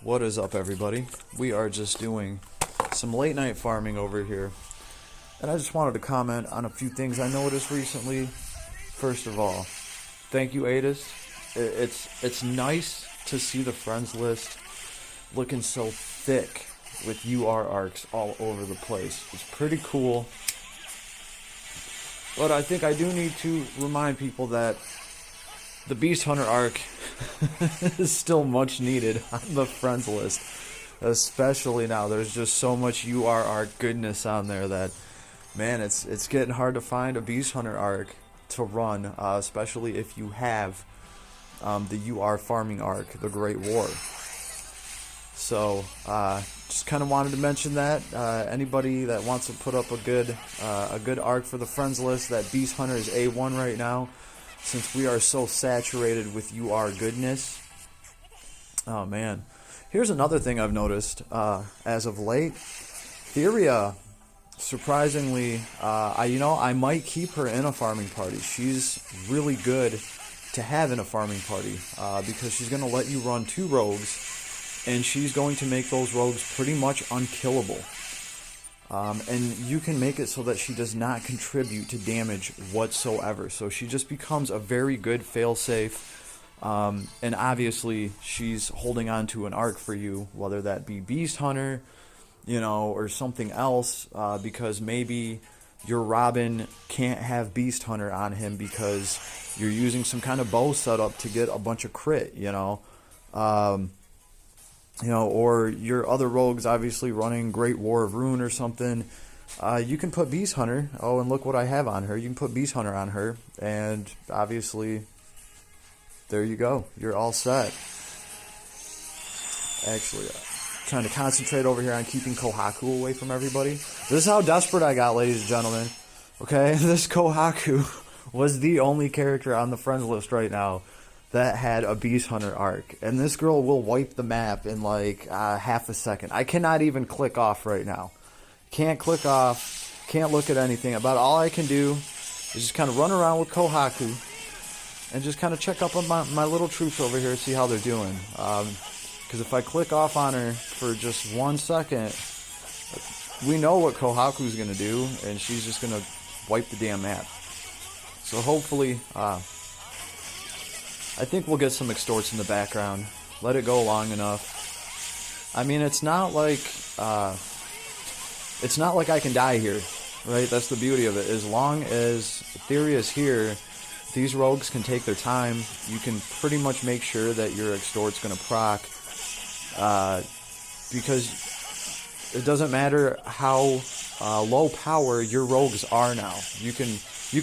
What is up, everybody? We are just doing some late night farming over here, and I just wanted to comment on a few things I noticed recently. First of all, thank you, Adis. It's nice to see the friends list looking so thick with UR Arks all over the place. It's pretty cool. But I think I do need to remind people that the Beast Hunter Ark is still much needed on the friends list. Especially now, there's just so much UR Ark goodness on there that, man, it's getting hard to find a Beast Hunter Ark to run, especially if you have the UR Farming Ark, the Great War. So, just kind of wanted to mention that. Anybody that wants to put up a good arc for the friends list, that Beast Hunter is A1 right now, since we are so saturated with UR goodness. Oh man, here's another thing I've noticed as of late. Theria, surprisingly, I might keep her in a farming party. She's really good to have in a farming party because she's going to let you run 2 rogues, and she's going to make those rogues pretty much unkillable. And you can make it so that she does not contribute to damage whatsoever. So she just becomes a very good failsafe. And obviously, she's holding on to an arc for you, whether that be Beast Hunter, or something else, because maybe your Robin can't have Beast Hunter on him because you're using some kind of bow setup to get a bunch of crit, or your other rogues obviously running Great War of Ruin or something. You can put Beast Hunter. Oh, and look what I have on her. You can put Beast Hunter on her, and obviously, there you go. You're all set. Actually, trying to concentrate over here on keeping Kohaku away from everybody. This is how desperate I got, ladies and gentlemen. Okay, this Kohaku was the only character on the friends list right now that had a Beast Hunter arc, and this girl will wipe the map in like half a second. I cannot even click off right now. Can't click off, can't look at anything. About all I can do is just kind of run around with Kohaku and just kind of check up on my little troops over here, see how they're doing. Because if I click off on her for just 1 second, we know what Kohaku's going to do, and she's just going to wipe the damn map. So hopefully, I think we'll get some extorts in the background. Let it go long enough. I mean, it's not like I can die here, right? That's the beauty of it. As long as Theria is here, these rogues can take their time. You can pretty much make sure that your extort's going to proc, because it doesn't matter how low power your rogues are now. You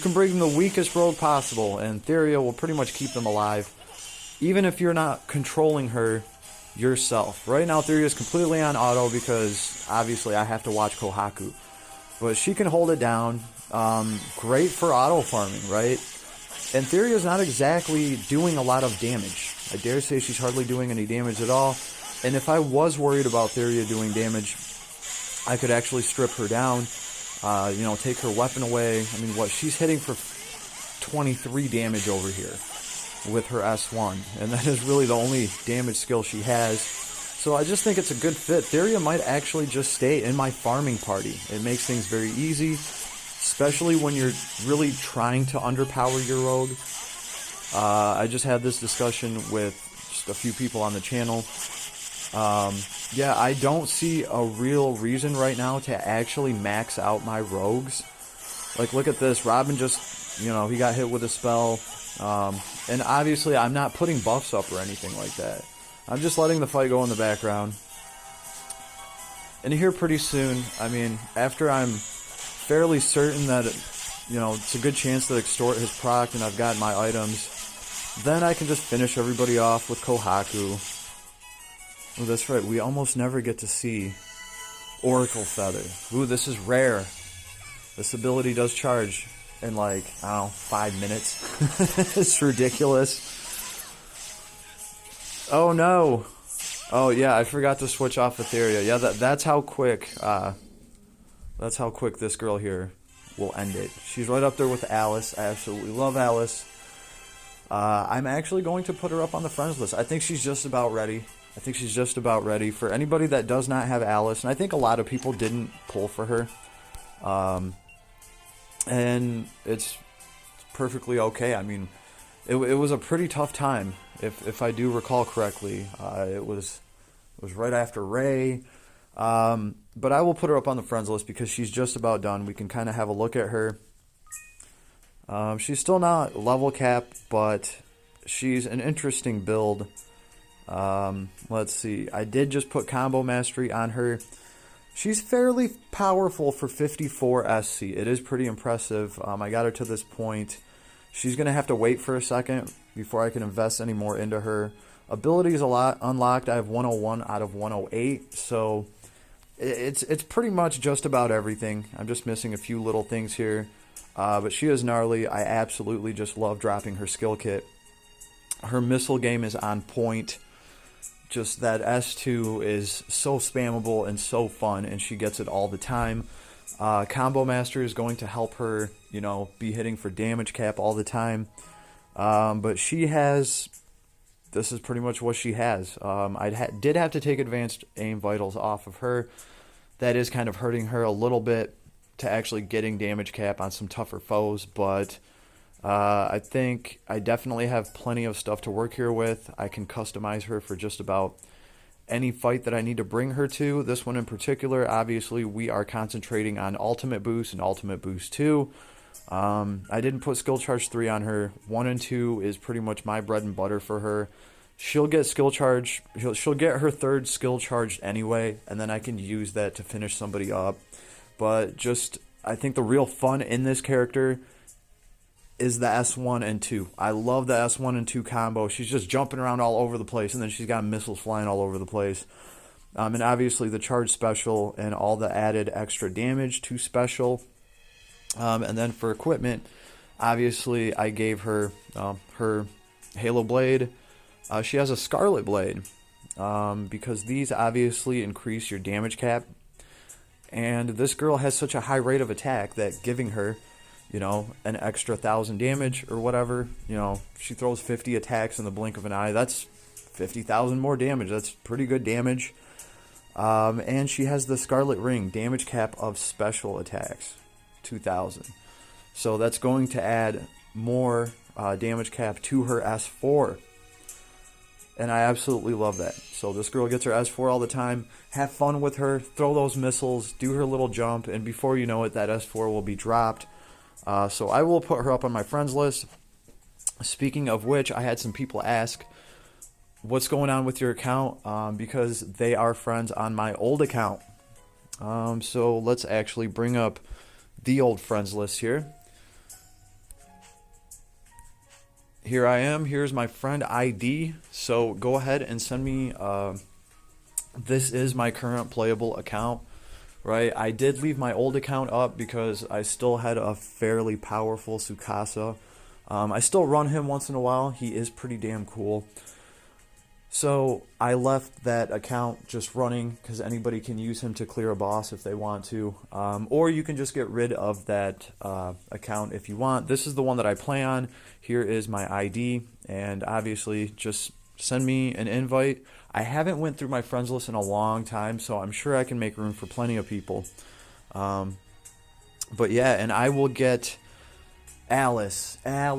can bring them the weakest rogue possible, and Theria will pretty much keep them alive, even if you're not controlling her yourself. Right now, Theria is completely on auto because, obviously, I have to watch Kohaku. But she can hold it down. Great for auto farming, right? And Theria is not exactly doing a lot of damage. I dare say she's hardly doing any damage at all. And if I was worried about Theria doing damage, I could actually strip her down. Take her weapon away. I mean, she's hitting for 23 damage over here with her S1, and that is really the only damage skill she has. So I just think it's a good fit. Theria might actually just stay in my farming party. It makes things very easy, especially when you're really trying to underpower your rogue. I just had this discussion with just a few people on the channel. Yeah, I don't see a real reason right now to actually max out my rogues. Like, look at this. Robin just, he got hit with a spell. And obviously, I'm not putting buffs up or anything like that. I'm just letting the fight go in the background. And here pretty soon, I mean, after I'm fairly certain that, it's a good chance that Extort has procced and I've got my items, then I can just finish everybody off with Kohaku. Oh, that's right, we almost never get to see Oracle Feather. Ooh, this is rare. This ability does charge in 5 minutes. It's ridiculous. Oh no. Oh yeah, I forgot to switch off Etheria. Yeah, that's how quick this girl here will end it. She's right up there with Alice. I absolutely love Alice. I'm actually going to put her up on the friends list. I think she's just about ready. I think she's just about ready. For anybody that does not have Alice, and I think a lot of people didn't pull for her, and it's perfectly okay. I mean, it was a pretty tough time, if I do recall correctly. It was right after Ray, but I will put her up on the friends list because she's just about done. We can kind of have a look at her. She's still not level cap, but she's an interesting build. Let's see. I did just put combo mastery on her. She's fairly powerful for 54 SC. It is pretty impressive. I got her to this point. She's going to have to wait for a second before I can invest any more into her. Abilities a lot unlocked. I have 101 out of 108. So it's pretty much just about everything. I'm just missing a few little things here. But she is gnarly. I absolutely just love dropping her skill kit. Her missile game is on point. Just that S2 is so spammable and so fun, and she gets it all the time. Combo Master is going to help her, you know, be hitting for damage cap all the time. But she has, this is pretty much what she has. I did have to take advanced aim vitals off of her. That is kind of hurting her a little bit to actually getting damage cap on some tougher foes, but I think I definitely have plenty of stuff to work here with. I can customize her for just about any fight that I need to bring her to. This one in particular, obviously, we are concentrating on Ultimate Boost and Ultimate Boost 2. I didn't put Skill Charge 3 on her. 1 and 2 is pretty much my bread and butter for her. She'll get skill charge. She'll get her third skill charged anyway, and then I can use that to finish somebody up. But just, I think the real fun in this character is the S1 and 2. I love the S1 and 2 combo. She's just jumping around all over the place, and then she's got missiles flying all over the place. And obviously the charge special and all the added extra damage to special. And then for equipment, obviously I gave her her Halo Blade. She has a Scarlet Blade because these obviously increase your damage cap. And this girl has such a high rate of attack that giving her, you know, an extra 1,000 damage or whatever, you know, she throws 50 attacks in the blink of an eye. That's 50,000 more damage. That's pretty good damage. And she has the Scarlet Ring, damage cap of special attacks, 2,000. So that's going to add more damage cap to her S4. And I absolutely love that. So this girl gets her S4 all the time. Have fun with her. Throw those missiles. Do her little jump. And before you know it, that S4 will be dropped. So I will put her up on my friends list. Speaking of which, I had some people ask, what's going on with your account? Because they are friends on my old account. So let's actually bring up the old friends list here. Here I am. Here's my friend ID. So go ahead and send me. This is my current playable account, right? I did leave my old account up because I still had a fairly powerful Tsukasa. I still run him once in a while. He is pretty damn cool. So I left that account just running because anybody can use him to clear a boss if they want to. Or you can just get rid of that account if you want. This is the one that I play on. Here is my ID. And obviously just send me an invite. I haven't went through my friends list in a long time, so I'm sure I can make room for plenty of people. But yeah, and I will get Alice. I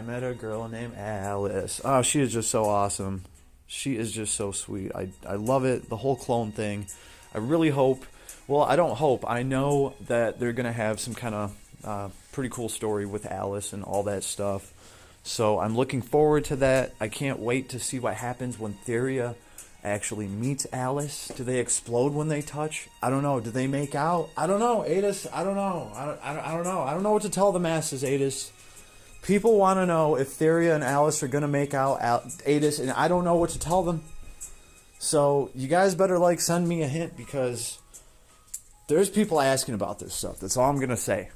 met a girl named Alice. Oh, she is just so awesome. She is just so sweet. I love it, the whole clone thing. I really hope, well, I don't hope, I know that they're going to have some kind of pretty cool story with Alice and all that stuff. So I'm looking forward to that. I can't wait to see what happens when Theria actually meets Alice. Do they explode when they touch? I don't know. Do they make out? I don't know, Adis. I don't know. I don't know. I don't know what to tell the masses, Adis. People want to know if Theria and Alice are going to make out, Adis, and I don't know what to tell them. So you guys better send me a hint because there's people asking about this stuff. That's all I'm going to say.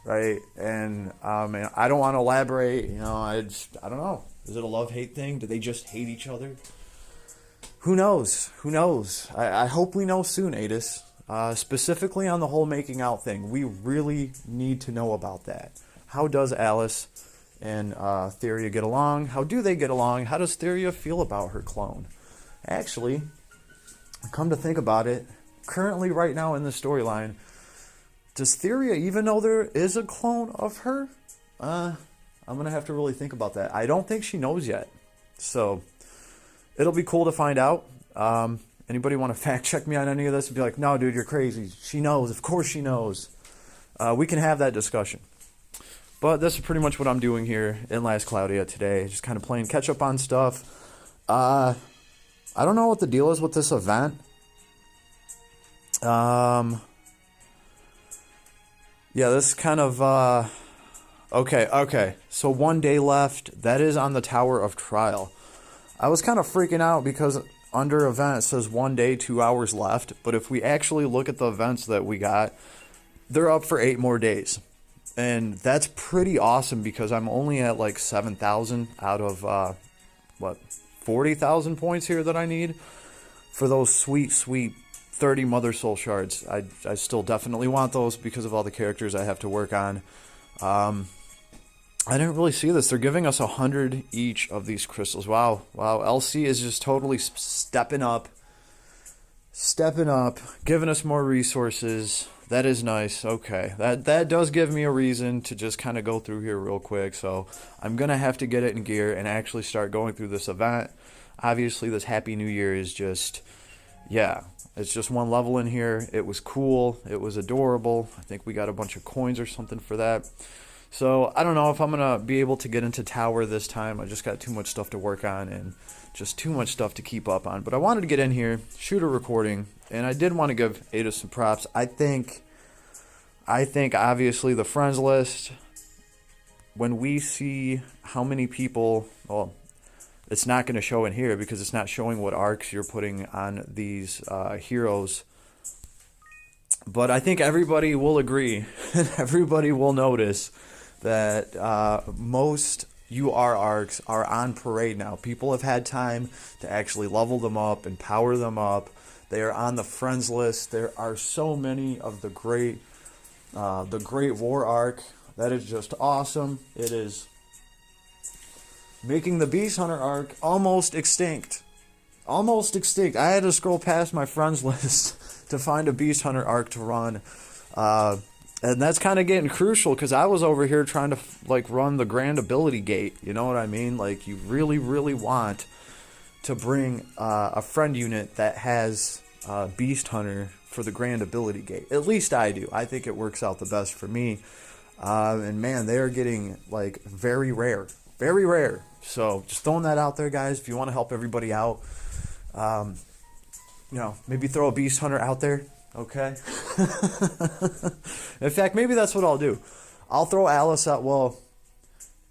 Right? And I don't want to elaborate. You know, I don't know. Is it a love-hate thing? Do they just hate each other? Who knows? Who knows? I hope we know soon, Adis. Specifically on the whole making out thing. We really need to know about that. How does Alice and Theria get along? How do they get along? How does Theria feel about her clone? Actually, come to think about it, currently right now in the storyline, does Theria even know there is a clone of her? I'm going to have to really think about that. I don't think she knows yet. So, it'll be cool to find out. Anybody want to fact check me on any of this and be like, no, dude, you're crazy. She knows. Of course she knows. We can have that discussion. But this is pretty much what I'm doing here in Last Cloudia today. Just kind of playing catch up on stuff. I don't know what the deal is with this event. Yeah, this is kind of, okay. So 1 day left. That is on the Tower of Trial. I was kind of freaking out because under event it says 1 day, 2 hours left. But if we actually look at the events that we got, they're up for 8 more days. And that's pretty awesome because I'm only at like 7,000 out of, 40,000 points here that I need for those sweet 30 Mother Soul Shards. I still definitely want those because of all the characters I have to work on. I didn't really see this. They're giving us 100 each of these crystals. Wow. LC is just totally stepping up, giving us more resources. That is nice. Okay, that does give me a reason to just kind of go through here real quick. So I'm going to have to get it in gear and actually start going through this event. Obviously, this Happy New Year is just, yeah, it's just one level in here. It was cool. It was adorable. I think we got a bunch of coins or something for that. So I don't know if I'm going to be able to get into Tower this time. I just got too much stuff to work on and just too much stuff to keep up on. But I wanted to get in here, shoot a recording, and I did want to give Ada some props. I think obviously the friends list, when we see how many people, well, it's not going to show in here because it's not showing what arcs you're putting on these heroes. But I think everybody will agree, and everybody will notice that most UR arcs are on parade now. People have had time to actually level them up and power them up. They are on the friends list. There are so many of the Great War arc. That is just awesome. It is making the Beast Hunter arc almost extinct. Almost extinct. I had to scroll past my friends list to find a Beast Hunter arc to run. And that's kind of getting crucial because I was over here trying to run the Grand Ability Gate. You know what I mean? Like, you really, really want to bring a friend unit that has Beast Hunter for the Grand Ability Gate. At least I do. I think it works out the best for me. And man, they are getting very rare. Very rare. So just throwing that out there, guys. If you want to help everybody out, maybe throw a Beast Hunter out there. Okay. In fact, maybe that's what I'll do. I'll throw Alice out. Well,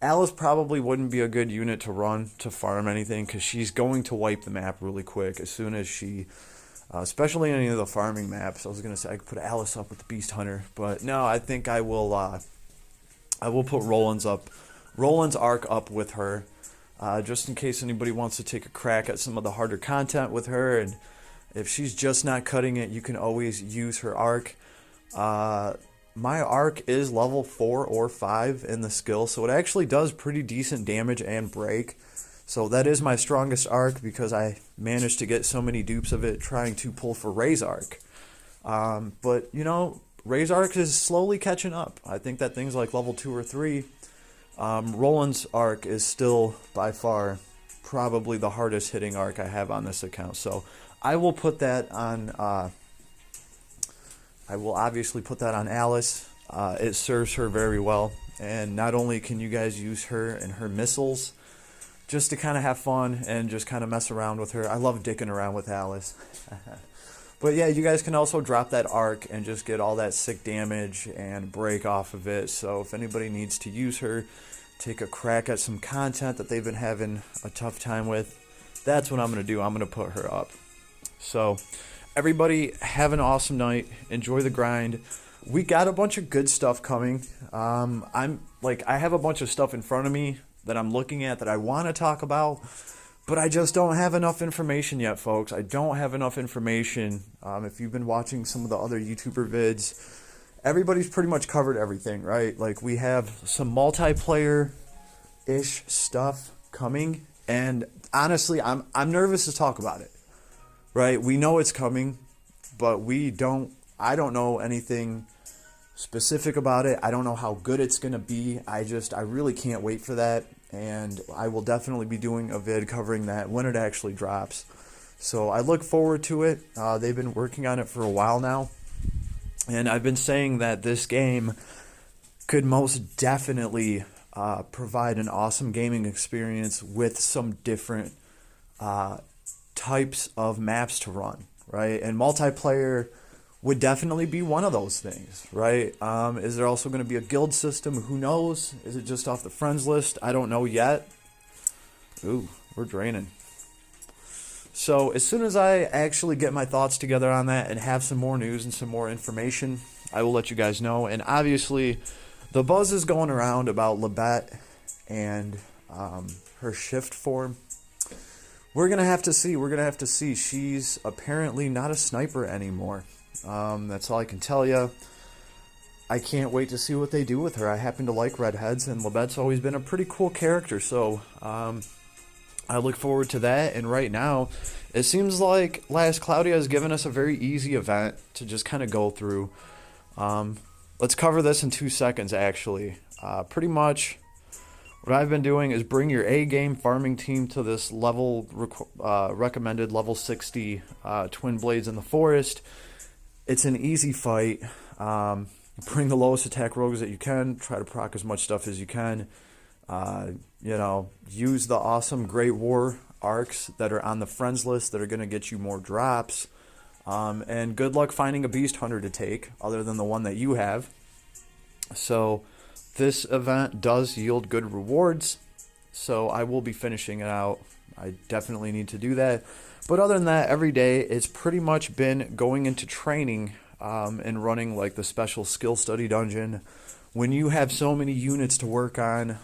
Alice probably wouldn't be a good unit to run to farm anything because she's going to wipe the map really quick as soon as she, especially any of the farming maps. I was going to say I could put Alice up with the Beast Hunter, but no, I think I will put Roland's arc up with her, just in case anybody wants to take a crack at some of the harder content with her. And if she's just not cutting it, you can always use her arc. My arc is level 4 or 5 in the skill, so it actually does pretty decent damage and break. So that is my strongest arc because I managed to get so many dupes of it trying to pull for Ray's arc. But, Ray's arc is slowly catching up. I think that things like level 2 or 3, Roland's arc is still by far probably the hardest hitting arc I have on this account. So I will put that on, I will obviously put that on Alice. It serves her very well. And not only can you guys use her and her missiles just to kind of have fun and just kind of mess around with her. I love dicking around with Alice. But yeah, you guys can also drop that arc and just get all that sick damage and break off of it. So if anybody needs to use her, take a crack at some content that they've been having a tough time with, that's what I'm going to do. I'm going to put her up. So everybody have an awesome night. Enjoy the grind. We got a bunch of good stuff coming. I have a bunch of stuff in front of me that I'm looking at that I want to talk about, but I just don't have enough information yet, folks. I don't have enough information. If you've been watching some of the other YouTuber vids, everybody's pretty much covered everything, right? Like, we have some multiplayer ish stuff coming, and honestly, I'm nervous to talk about it. Right? We know it's coming, but I don't know anything specific about it. I don't know how good it's going to be. I really can't wait for that, and I will definitely be doing a vid covering that when it actually drops. So I look forward to it. They've been working on it for a while now, and I've been saying that this game could most definitely provide an awesome gaming experience with some different types of maps to run, right? And multiplayer would definitely be one of those things, right? Is there also going to be a guild system? Who knows? Is it just off the friends list? I don't know yet. Ooh, we're draining. So as soon as I actually get my thoughts together on that and have some more news and some more information, I will let you guys know. And obviously, the buzz is going around about Libet and her shift form. We're going to have to see. She's apparently not a sniper anymore. That's all I can tell you. I can't wait to see what they do with her. I happen to like redheads, and Libet's always been a pretty cool character, so I look forward to that. And right now, it seems like last Cloudia has given us a very easy event to just kind of go through. Let's cover this in 2 seconds, actually. Pretty much what I've been doing is bring your A-game farming team to this level, recommended level 60 Twin Blades in the Forest. It's an easy fight. Bring the lowest attack rogues that you can. Try to proc as much stuff as you can. Use the awesome Great War Arks that are on the friends list that are going to get you more drops. And good luck finding a beast hunter to take other than the one that you have. So this event does yield good rewards. So I will be finishing it out. I definitely need to do that. But other than that, every day it's pretty much been going into training and running like the special skill study dungeon. When you have so many units to work on,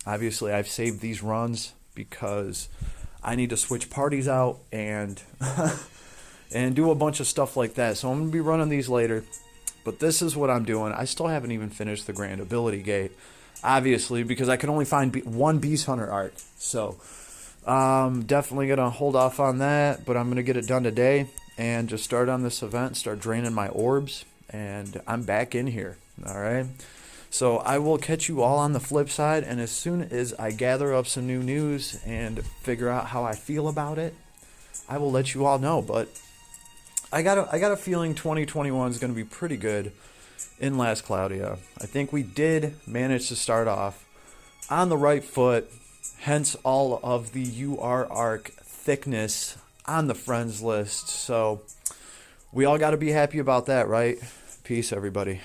obviously I've saved these runs because I need to switch parties out and and do a bunch of stuff like that. So I'm going to be running these later. But this is what I'm doing. I still haven't even finished the Grand Ability Gate, obviously, because I can only find one Beast Hunter arc. So definitely going to hold off on that, but I'm going to get it done today and just start on this event, start draining my orbs, and I'm back in here. All right. So I will catch you all on the flip side, and as soon as I gather up some new news and figure out how I feel about it, I will let you all know. But I got a feeling 2021 is going to be pretty good in Last Cloudia. I think we did manage to start off on the right foot, hence all of the UR Ark thickness on the friends list. So we all got to be happy about that, right? Peace, everybody.